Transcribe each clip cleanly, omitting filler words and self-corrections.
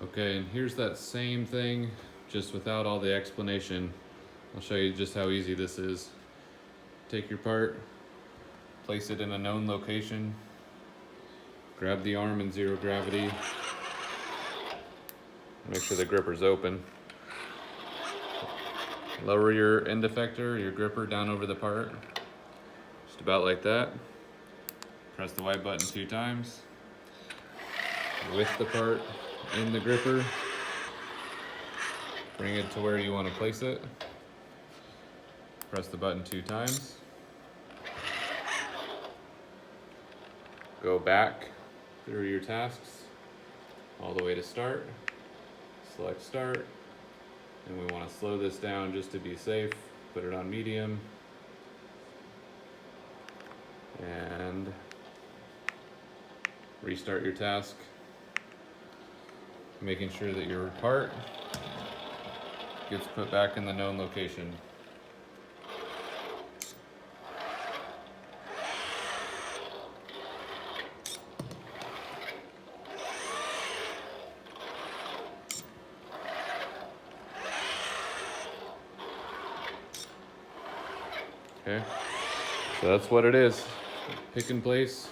Okay, and here's that same thing, just without all the explanation. I'll show you just how easy this is. Take your part, place it in a known location, grab the arm in zero gravity, make sure the gripper's open. Lower your end effector, your gripper, down over the part, just about like that. Press the white button 2 times. With the part in the gripper, bring it to where you want to place it. Press the button 2 times. Go back through your tasks all the way to start. Select start. And we want to slow this down just to be safe. Put it on medium. And restart your task. Making sure that your part gets put back in the known location. Okay, so that's what it is. Pick and place.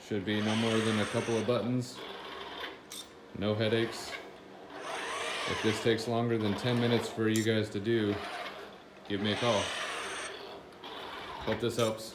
Should be no more than a couple of buttons. No headaches. If this takes longer than 10 minutes for you guys to do, give me a call. Hope this helps.